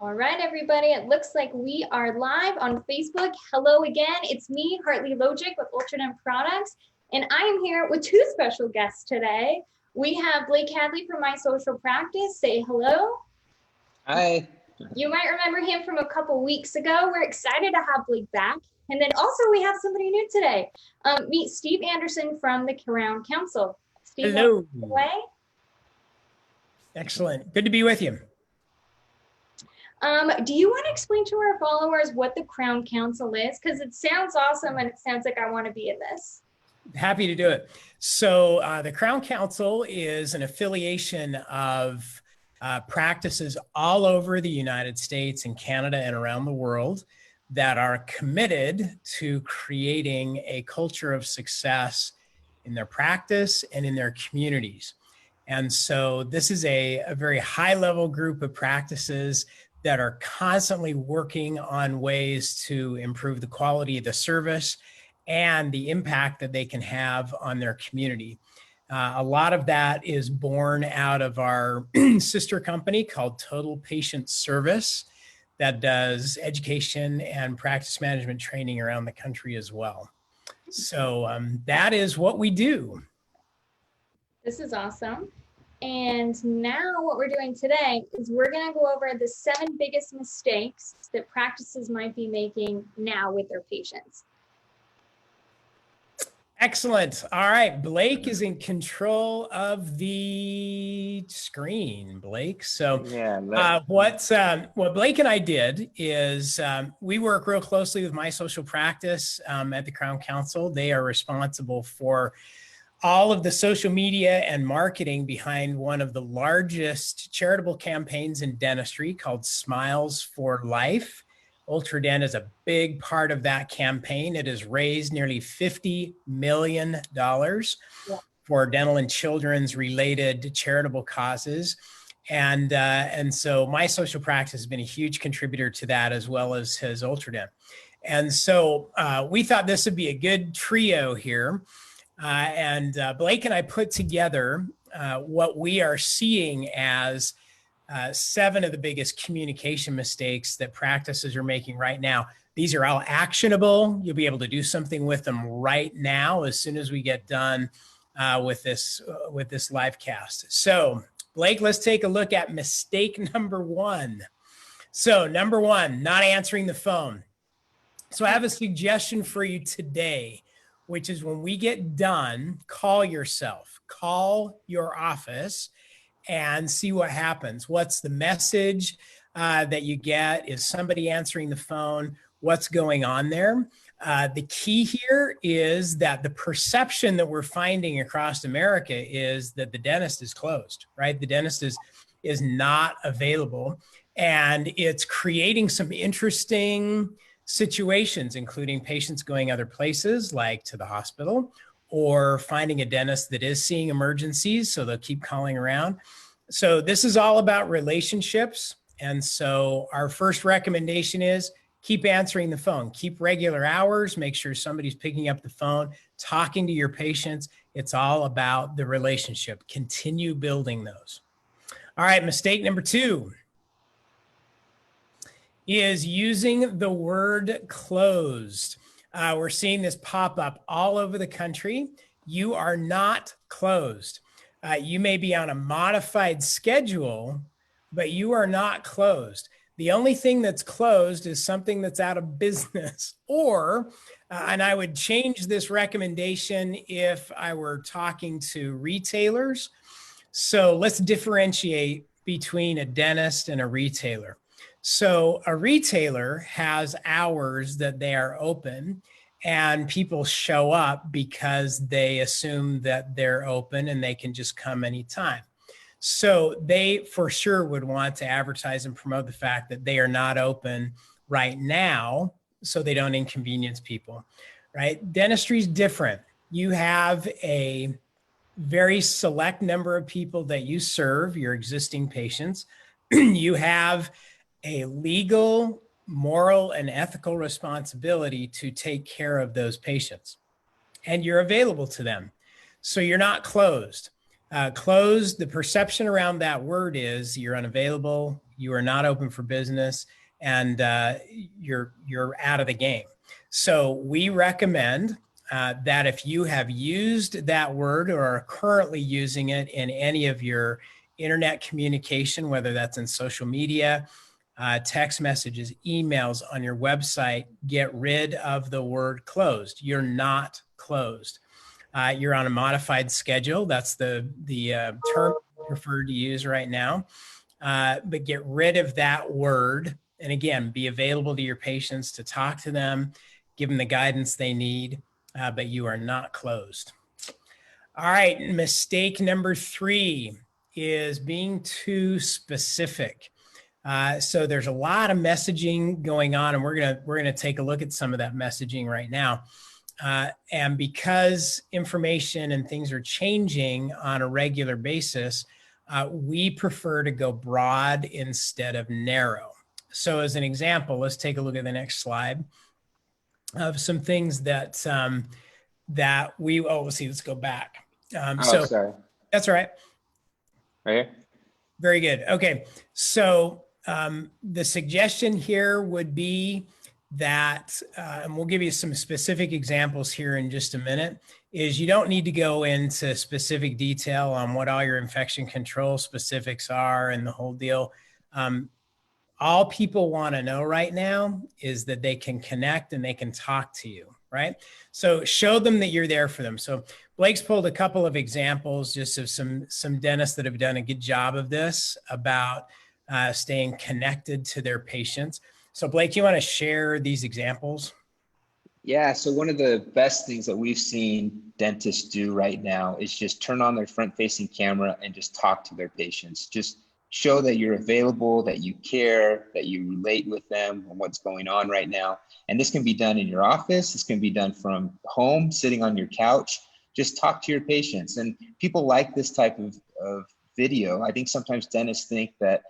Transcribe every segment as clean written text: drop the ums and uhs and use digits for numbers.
All right, everybody, it looks like we are live on Facebook. Hello again, it's me, Hartley Logic with Ultradent Products, and I am here with two special guests today. We have Blake Hadley from My Social Practice. Say hello. Hi. You might remember him from a couple weeks ago. We're excited to have Blake back. And then also we have somebody new today. Meet Steve Anderson from the Crown Council. Steve, hello. Away. Excellent. Good to be with you. Do you want to explain to our followers what the Crown Council is? Because it sounds awesome and it sounds like I want to be in this. Happy to do it. So the Crown Council is an affiliation of practices all over the United States and Canada and around the world that are committed to creating a culture of success in their practice and in their communities. And so this is a very high-level group of practices that are constantly working on ways to improve the quality of the service and the impact that they can have on their community. A lot of that is born out of our sister company called Total Patient Service that does education and practice management training around the country as well. So that is what we do. This is awesome. And now what we're doing today is we're going to go over the 7 biggest mistakes that practices might be making now with their patients. Excellent. All right. Blake is in control of the screen, Blake. So what Blake and I did is we work real closely with My Social Practice at the Crown Council. They are responsible for all of the social media and marketing behind one of the largest charitable campaigns in dentistry called Smiles for Life. Ultradent is a big part of that campaign. It has raised nearly $50 million for dental and children's related charitable causes. And so My Social Practice has been a huge contributor to that, as well as his Ultradent. And so we thought this would be a good trio here. Blake and I put together what we are seeing as 7 of the biggest communication mistakes that practices are making right now. These are all actionable. You'll be able to do something with them right now as soon as we get done with this live cast. So Blake, let's take a look at mistake number 1. So number 1, not answering the phone. So I have a suggestion for you today, which is when we get done, call yourself, call your office and see what happens. What's the message that you get? Is somebody answering the phone? What's going on there? The key here is that the perception that we're finding across America is that the dentist is closed, right? The dentist is not available, and it's creating some interesting situations, including patients going other places like to the hospital or finding a dentist that is seeing emergencies, so they'll keep calling around. So this is all about relationships. And so our first recommendation is keep answering the phone, keep regular hours, make sure somebody's picking up the phone, talking to your patients. It's all about the relationship. Continue building those. All right, mistake number 2 is using the word closed. We're seeing this pop up all over the country. You are not closed. You may be on a modified schedule, but you are not closed. The only thing that's closed is something that's out of business. Or, and I would change this recommendation if I were talking to retailers. So let's differentiate between a dentist and a retailer. So a retailer has hours that they are open and people show up because they assume that they're open and they can just come anytime. So they for sure would want to advertise and promote the fact that they are not open right now so they don't inconvenience people, right? Dentistry is different. You have a very select number of people that you serve, your existing patients. You have a legal, moral, and ethical responsibility to take care of those patients. And you're available to them. So you're not closed. Closed, the perception around that word is you're unavailable, you are not open for business, and you're out of the game. So we recommend that if you have used that word or are currently using it in any of your internet communication, whether that's in social media, text messages, emails, on your website, get rid of the word closed. You're not closed. You're on a modified schedule. That's the term I prefer to use right now. But get rid of that word. And again, be available to your patients to talk to them, give them the guidance they need, but you are not closed. All right, mistake number 3 is being too specific. So there's a lot of messaging going on, and we're gonna take a look at some of that messaging right now. And because information and things are changing on a regular basis, we prefer to go broad instead of narrow. So as an example, let's take a look at the next slide of some things that let's see, let's go back. Sorry. That's all right. Right here? Very good. Okay. So the suggestion here would be that, and we'll give you some specific examples here in just a minute, is you don't need to go into specific detail on what all your infection control specifics are and the whole deal. All people want to know right now is that they can connect and they can talk to you, right? So show them that you're there for them. So Blake's pulled a couple of examples just of some dentists that have done a good job of this about staying connected to their patients. So Blake, you want to share these examples? Yeah, so one of the best things that we've seen dentists do right now is just turn on their front-facing camera and just talk to their patients. Just show that you're available, that you care, that you relate with them and what's going on right now. And this can be done in your office. This can be done from home, sitting on your couch. Just talk to your patients. And people like this type of video. I think sometimes dentists think that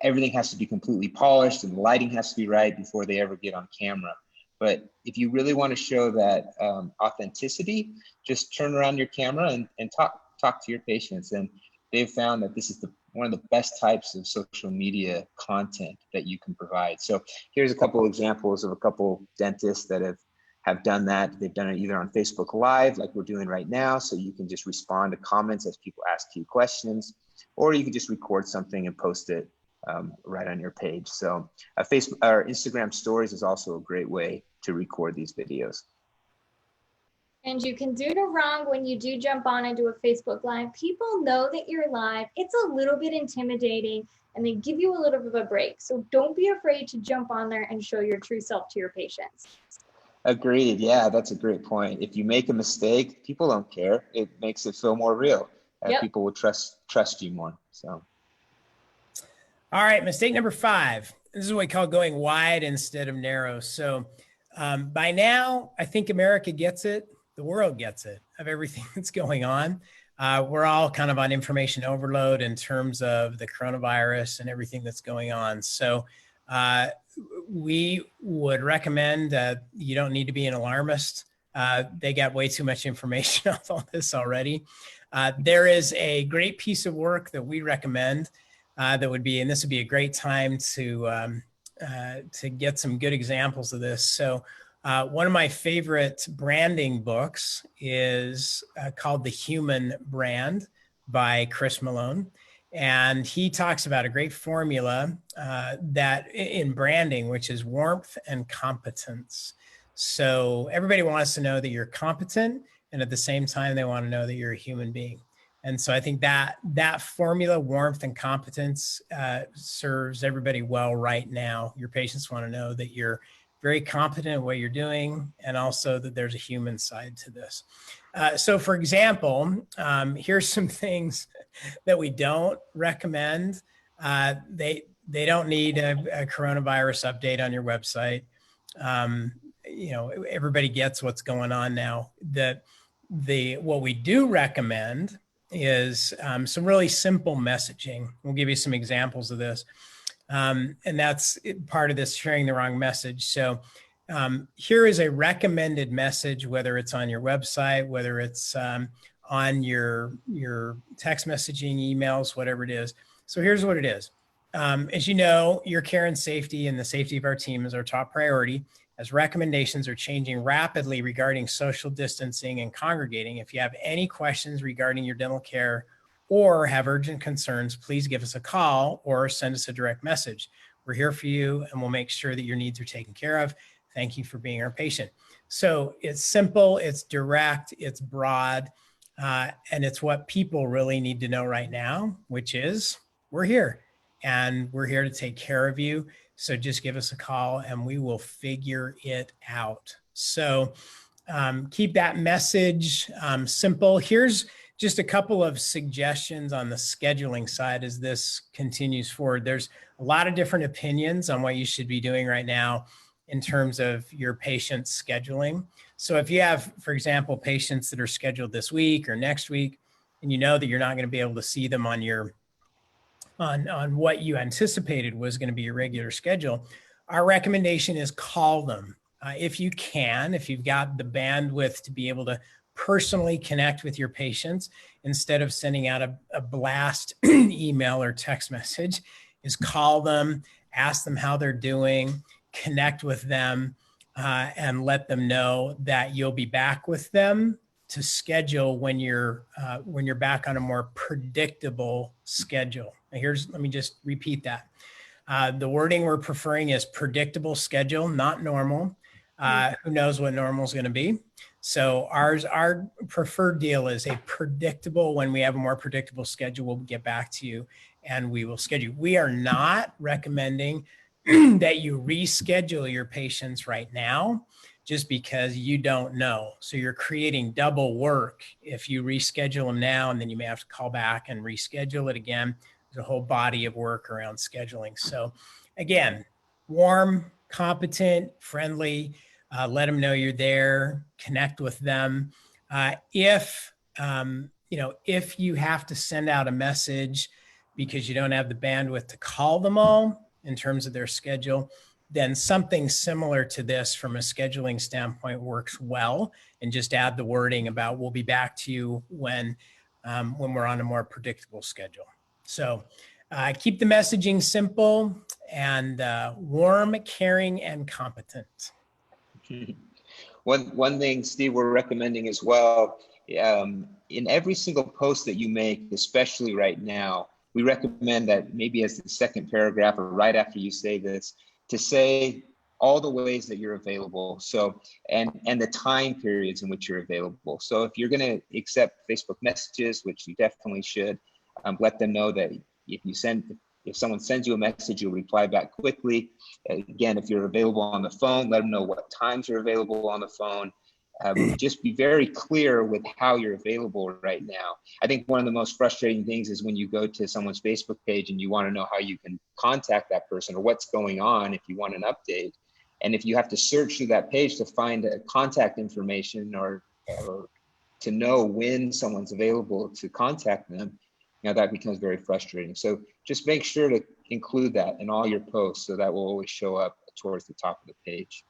everything has to be completely polished and the lighting has to be right before they ever get on camera. But if you really want to show that authenticity, just turn around your camera and talk to your patients. And they've found that this is one of the best types of social media content that you can provide. So here's a couple examples of a couple dentists that have done that. They've done it either on Facebook Live, like we're doing right now, so you can just respond to comments as people ask you questions, or you can just record something and post it right on your page. So Facebook or Instagram stories is also a great way to record these videos. And you can do no wrong when you do jump on and do a Facebook Live. People know that you're live. It's a little bit intimidating and they give you a little bit of a break. So don't be afraid to jump on there and show your true self to your patients. Agreed. Yeah, that's a great point. If you make a mistake, people don't care. It makes it feel more real. And Yep. People will trust you more. So. All right, mistake number 5. This is what we call going wide instead of narrow. So by now, I think America gets it. The world gets it of everything that's going on. We're all kind of on information overload in terms of the coronavirus and everything that's going on. So we would recommend that you don't need to be an alarmist. They got way too much information on all this already. There is a great piece of work that we recommend that would be, and this would be a great time to get some good examples of this. So one of my favorite branding books is called The Human Brand by Chris Malone. And he talks about a great formula that in branding, which is warmth and competence. So everybody wants to know that you're competent, and at the same time, they want to know that you're a human being. And so I think that formula, warmth and competence, serves everybody well right now. Your patients want to know that you're very competent at what you're doing, and also that there's a human side to this. So for example, here's some things that we don't recommend. They don't need a coronavirus update on your website. Everybody gets what's going on now. What we do recommend is some really simple messaging. We'll give you some examples of this. And that's part of this sharing the wrong message. So here is a recommended message, whether it's on your website, whether it's on your text messaging, emails, whatever it is. So here's what it is. As you know, your care and safety and the safety of our team is our top priority, as recommendations are changing rapidly regarding social distancing and congregating. If you have any questions regarding your dental care or have urgent concerns, please give us a call or send us a direct message. We're here for you and we'll make sure that your needs are taken care of. Thank you for being our patient. So it's simple, it's direct, it's broad, and it's what people really need to know right now, which is we're here. And we're here to take care of you. So just give us a call and we will figure it out. So keep that message simple. Here's just a couple of suggestions on the scheduling side as this continues forward. There's a lot of different opinions on what you should be doing right now in terms of your patient scheduling. So if you have, for example, patients that are scheduled this week or next week, and you know that you're not going to be able to see them on your on what you anticipated was going to be your regular schedule, our recommendation is call them. If you can, if you've got the bandwidth to be able to personally connect with your patients instead of sending out a blast email or text message, is call them, ask them how they're doing, connect with them, and let them know that you'll be back with them to schedule when you're back on a more predictable schedule. Let me just repeat that. The wording we're preferring is predictable schedule, not normal. Who knows what normal is going to be? So our preferred deal is a predictable. When we have a more predictable schedule, we'll get back to you and we will schedule. We are not recommending that you reschedule your patients right now, just because you don't know. So you're creating double work if you reschedule them now, and then you may have to call back and reschedule it again. There's a whole body of work around scheduling. So again, warm, competent, friendly, let them know you're there, connect with them. If you have to send out a message because you don't have the bandwidth to call them all in terms of their schedule, then something similar to this from a scheduling standpoint works well, and just add the wording about we'll be back to you when we're on a more predictable schedule. So keep the messaging simple and warm, caring, and competent. One thing, Steve, we're recommending as well, in every single post that you make, especially right now, we recommend that maybe as the second paragraph or right after you say this, to say all the ways that you're available. So, and the time periods in which you're available. So if you're going to accept Facebook messages, which you definitely should, let them know that if someone sends you a message, you'll reply back quickly. Again, if you're available on the phone, let them know what times you're available on the phone. Just be very clear with how you're available right now. I think one of the most frustrating things is when you go to someone's Facebook page and you want to know how you can contact that person or what's going on if you want an update. And if you have to search through that page to find a contact information or to know when someone's available to contact them, that becomes very frustrating. So just make sure to include that in all your posts so that will always show up towards the top of the page.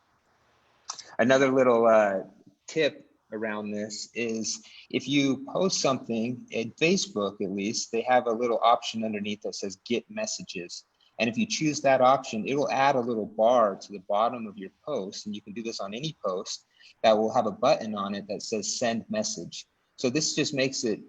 Another little tip around this is if you post something in Facebook, at least, they have a little option underneath that says get messages. And if you choose that option, it will add a little bar to the bottom of your post. And you can do this on any post that will have a button on it that says send message. So this just makes it,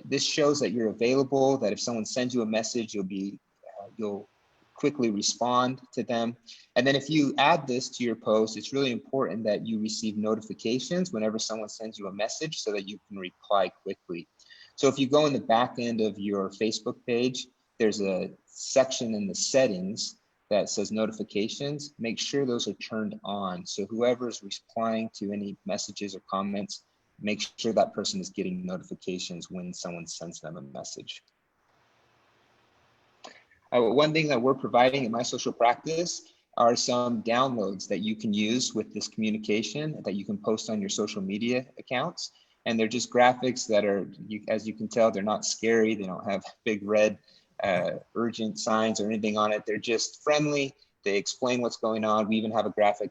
this shows that you're available, that if someone sends you a message, you'll quickly respond to them. And then if you add this to your post, it's really important that you receive notifications whenever someone sends you a message so that you can reply quickly. So if you go in the back end of your Facebook page, there's a section in the settings that says notifications. Make sure those are turned on. So whoever's replying to any messages or comments, make sure that person is getting notifications when someone sends them a message. One thing that we're providing in My Social Practice are some downloads that you can use with this communication that you can post on your social media accounts. And they're just graphics that are, as you can tell, they're not scary. They don't have big red urgent signs or anything on it. They're just friendly. They explain what's going on. We even have a graphic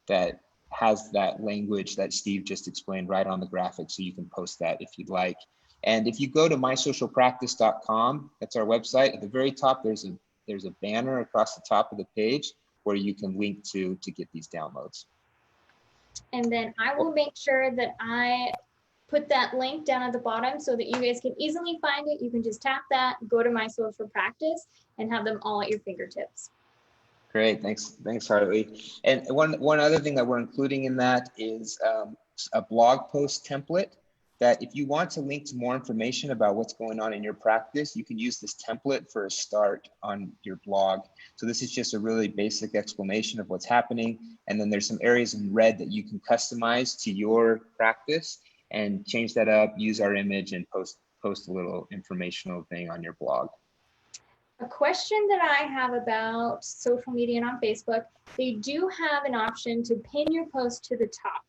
that has that language that Steve just explained right on the graphic, so you can post that if you'd like. And if you go to mysocialpractice.com, that's our website, at the very top, there's a banner across the top of the page where you can link to get these downloads. And then I will make sure that I put that link down at the bottom so that you guys can easily find it. You can just tap that, go to My Social Practice, and have them all at your fingertips. Great, thanks, Hartley. And one other thing that we're including in that is a blog post template that if you want to link to more information about what's going on in your practice, you can use this template for a start on your blog. So this is just a really basic explanation of what's happening. And then there's some areas in red that you can customize to your practice and change that up, use our image, and post a little informational thing on your blog. A question that I have about social media and on Facebook, they do have an option to pin your post to the top.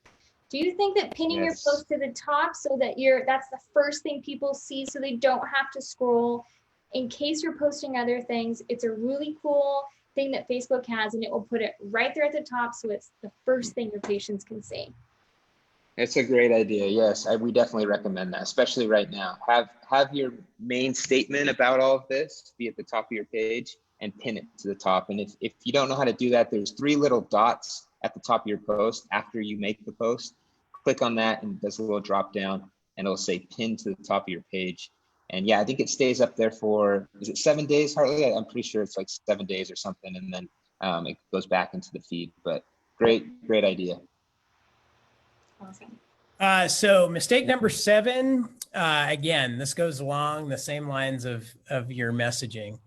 Do you think that pinning your post to the top so that that's the first thing people see so they don't have to scroll in case you're posting other things? It's a really cool thing that Facebook has, and it will put it right there at the top so it's the first thing your patients can see. It's a great idea. Yes, we definitely recommend that, especially right now. Have your main statement about all of this be at the top of your page and pin it to the top. And if you don't know how to do that, there's 3 little dots at the top of your post after you make the post. Click on that and there's a little drop down and it'll say pin to the top of your page. And yeah, I think it stays up there for, is it 7 days, Hartley? I'm pretty sure it's like 7 days or something. And then it goes back into the feed, but great idea. Awesome. So mistake number 7, again, this goes along the same lines of your messaging.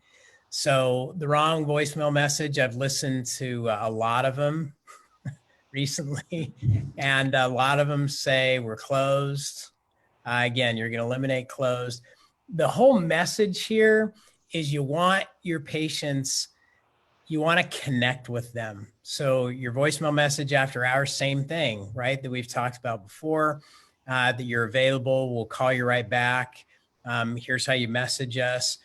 So the wrong voicemail message, I've listened to a lot of them recently, and a lot of them say we're closed. Again, you're going to eliminate closed. The whole message here is you want your patients, you want to connect with them. So your voicemail message after hours, same thing, right? That we've talked about before, that you're available. We'll call you right back. Here's how you message us.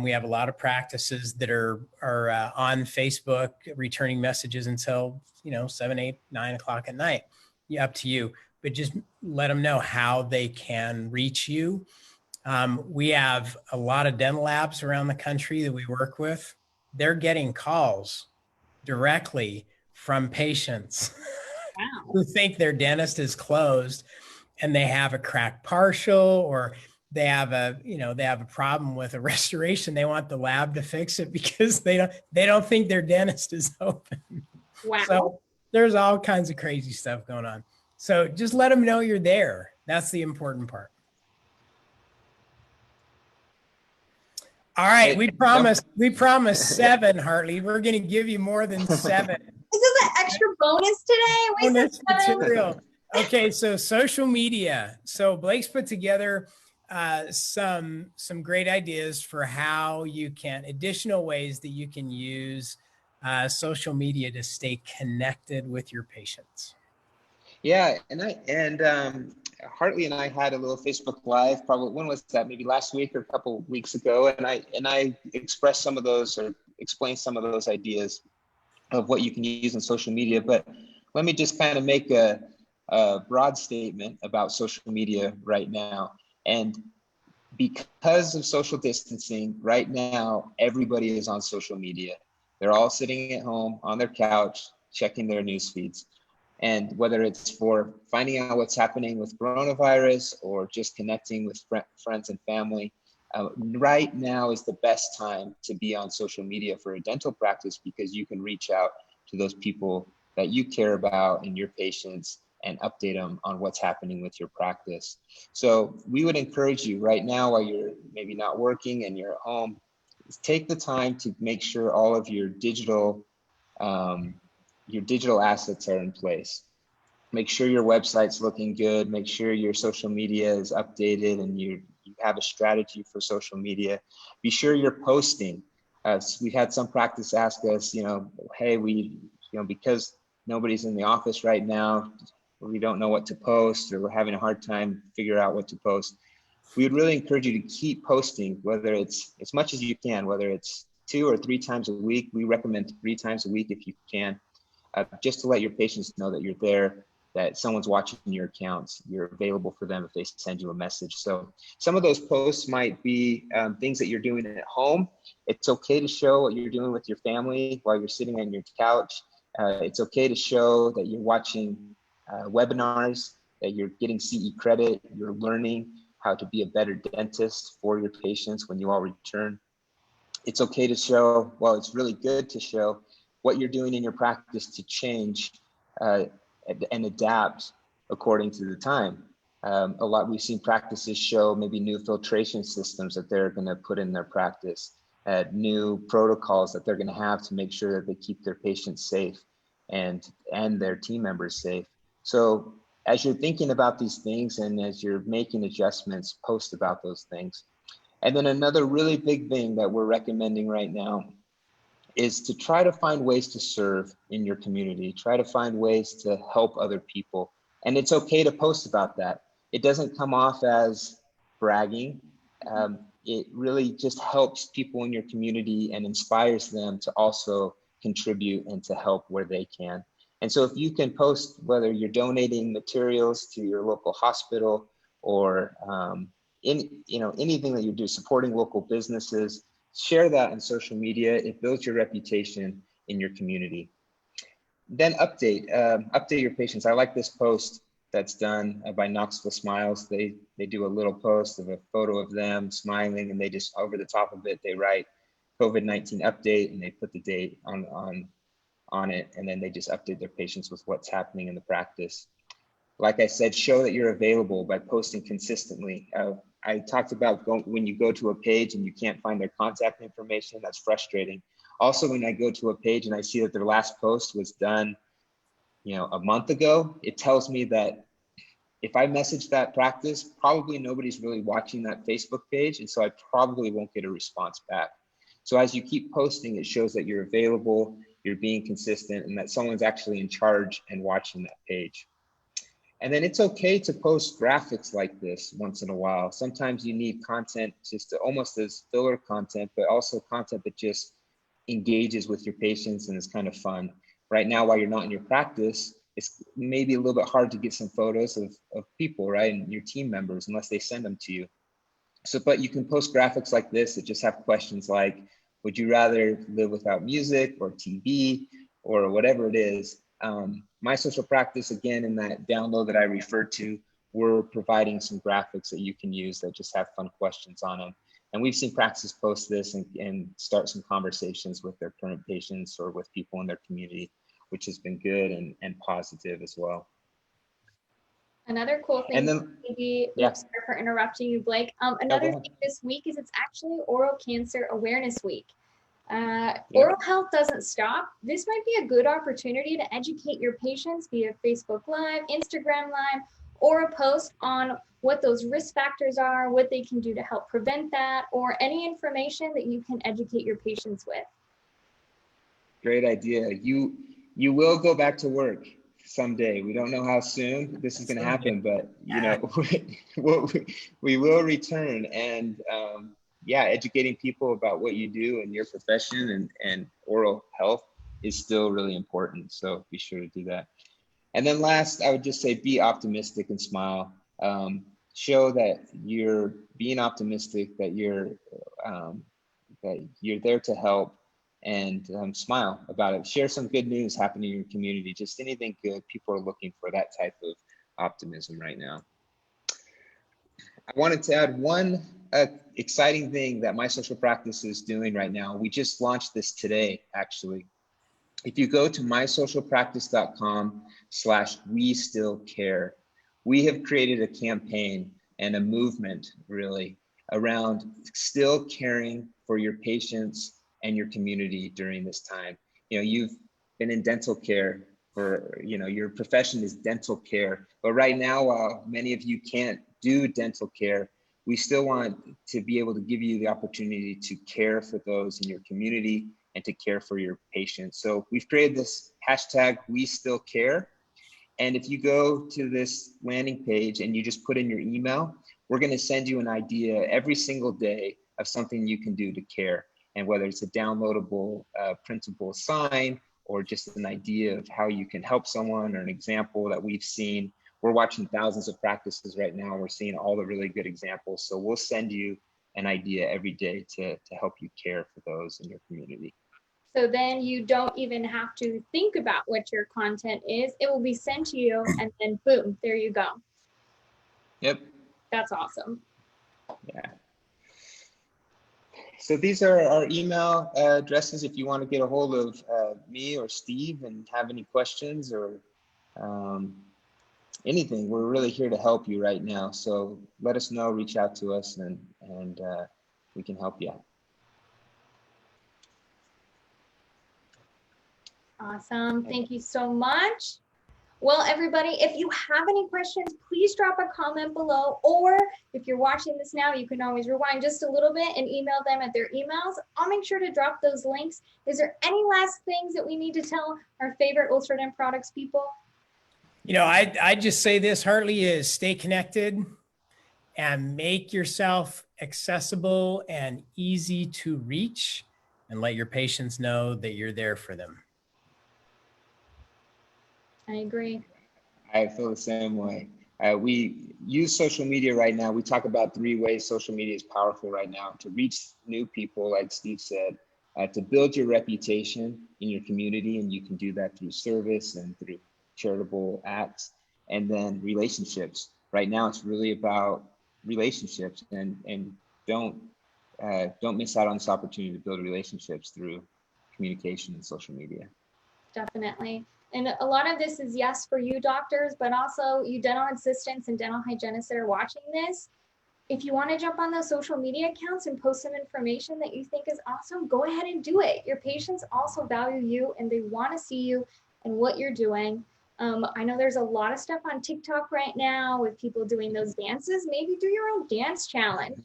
We have a lot of practices that are on Facebook, returning messages until 7, 8, 9 o'clock at night. Up to you, but just let them know how they can reach you. We have a lot of dental labs around the country that we work with. They're getting calls directly from patients who think their dentist is closed and they have a cracked partial, or they have a problem with a restoration. They want the lab to fix it because they don't think their dentist is open. Wow. So there's all kinds of crazy stuff going on. So just let them know you're there. That's the important part. All right, we promised 7, Hartley. We're going to give you more than 7. This is an extra bonus today. Bonus material. Okay, so social media. So Blake's put together some great ideas for how you can, additional ways that you can use social media to stay connected with your patients. Yeah, and Hartley and I had a little Facebook Live, probably, when was that? Maybe last week or a couple of weeks ago. And I expressed some of those, or explained some of those ideas of what you can use in social media. But let me just kind of make a broad statement about social media right now. And because of social distancing, right now, everybody is on social media. They're all sitting at home on their couch, checking their news feeds. And whether it's for finding out what's happening with coronavirus or just connecting with friends and family, right now is the best time to be on social media for a dental practice, because you can reach out to those people that you care about and your patients and update them on what's happening with your practice. So we would encourage you right now, while you're maybe not working and you're at home, take the time to make sure all of your digital assets are in place. Make sure your website's looking good. Make sure your social media is updated and you have a strategy for social media. Be sure you're posting. We had some practice ask us, hey, because nobody's in the office right now, we don't know what to post, or we're having a hard time figure out what to post. We would really encourage you to keep posting, whether it's as much as you can, whether it's 2 or 3 times a week. We recommend 3 times a week if you can. Just to let your patients know that you're there. that someone's watching your accounts, you're available for them if they send you a message. So some of those posts might be things that you're doing at home. It's okay to show what you're doing with your family while you're sitting on your couch. It's okay to show that you're watching webinars, that you're getting CE credit, you're learning how to be a better dentist for your patients when you all return. It's okay to show, well, it's really good to show what you're doing in your practice to change and adapt according to the time. We've seen practices show maybe new filtration systems that they're going to put in their practice, new protocols that they're going to have to make sure that they keep their patients safe and their team members safe. So as you're thinking about these things and as you're making adjustments, post about those things. And then another really big thing that we're recommending right now is to try to find ways to serve in your community, try to find ways to help other people. And it's okay to post about that. It doesn't come off as bragging. It really just helps people in your community and inspires them to also contribute and to help where they can. And so if you can post, whether you're donating materials to your local hospital or anything that you do, supporting local businesses, share that on social media. It builds your reputation in your community. Then update your patients. I like this post that's done by Knoxville Smiles. They do a little post of a photo of them smiling, and they just, over the top of it, they write COVID-19 update, and they put the date on it, and then they just update their patients with what's happening in the practice. Like I said, show that you're available by posting consistently. I talked about when you go to a page and you can't find their contact information, that's frustrating. Also, when I go to a page and I see that their last post was done, a month ago, it tells me that if I message that practice, probably nobody's really watching that Facebook page, and so I probably won't get a response back. So as you keep posting, it shows that you're available, you're being consistent, and that someone's actually in charge and watching that page. And then it's okay to post graphics like this once in a while. Sometimes you need content just almost as filler content, but also content that just engages with your patients and is kind of fun. Right now, while you're not in your practice, it's maybe a little bit hard to get some photos of people, right, and your team members, unless they send them to you. So, but you can post graphics like this that just have questions like, would you rather live without music or TV or whatever it is? My social practice, again, in that download that I referred to, we're providing some graphics that you can use that just have fun questions on them. And we've seen practices post this and start some conversations with their current patients or with people in their community, which has been good and positive as well. Another cool thing, and then, maybe, sorry for interrupting you, Blake. Another thing this week is it's actually Oral Cancer Awareness Week. Oral health doesn't stop. This might be a good opportunity to educate your patients via Facebook Live, Instagram Live, or a post on what those risk factors are, what they can do to help prevent that, or any information that you can educate your patients with. Great idea. You will go back to work someday. We don't know how soon this is going to happen, but we will return. And educating people about what you do in your profession and oral health is still really important. So be sure to do that. And then last, I would just say, be optimistic and smile. Show that you're being optimistic, that you're there to help, and smile about it. Share some good news happening in your community, just anything good. People are looking for that type of optimism right now. I wanted to add one exciting thing that my social practice is doing right now. We just launched this today, actually. If you go to mysocialpractice.com/we-still-care, we have created a campaign and a movement really around still caring for your patients and your community during this time. You've been in dental care for, your profession is dental care, but right now, while many of you can't do dental care, we still want to be able to give you the opportunity to care for those in your community and to care for your patients. So we've created this hashtag #WeStillCare. And if you go to this landing page and you just put in your email, we're going to send you an idea every single day of something you can do to care. And whether it's a downloadable, printable sign, or just an idea of how you can help someone, or an example that we've seen. We're watching thousands of practices right now. We're seeing all the really good examples. So we'll send you an idea every day to help you care for those in your community. So then you don't even have to think about what your content is. It will be sent to you, and then boom, there you go. Yep. That's awesome. Yeah. So these are our email addresses if you want to get a hold of me or Steve and have any questions or anything. We're really here to help you right now. So let us know, reach out to us, and we can help you out. Awesome. Thank you so much. Well, everybody, if you have any questions, please drop a comment below, or if you're watching this now, you can always rewind just a little bit and email them at their emails. I'll make sure to drop those links. Is there any last things that we need to tell our favorite Ultradent Products people? You know, I just say this, Hartley, is stay connected and make yourself accessible and easy to reach, and let your patients know that you're there for them. I agree. I feel the same way. We use social media right now. We talk about 3 ways social media is powerful right now: to reach new people, like Steve said, to build your reputation in your community, and you can do that through service and through charitable acts, and then relationships. Right now, it's really about relationships, and don't miss out on this opportunity to build relationships through communication and social media. Definitely. And a lot of this is yes for you doctors, but also you dental assistants and dental hygienists that are watching this. If you want to jump on those social media accounts and post some information that you think is awesome, go ahead and do it. Your patients also value you, and they want to see you and what you're doing. I know there's a lot of stuff on TikTok right now with people doing those dances. Maybe do your own dance challenge.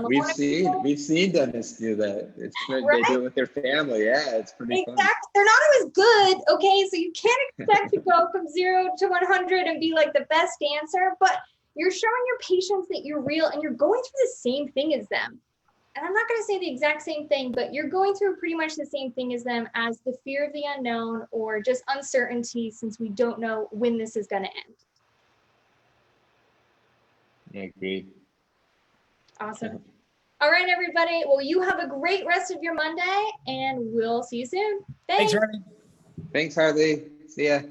We've seen dentists do that. It's right? They do it with their family. Yeah, it's pretty fun. They're not always good, okay? So you can't expect to go from 0 to 100 and be like the best dancer, but you're showing your patients that you're real and you're going through the same thing as them. And I'm not going to say the exact same thing, but you're going through pretty much the same thing as them, as the fear of the unknown or just uncertainty, since we don't know when this is going to end. I agree. Awesome. All right, everybody. Well, you have a great rest of your Monday, and we'll see you soon. Thanks, Hartley. Thanks, Hartley. See ya.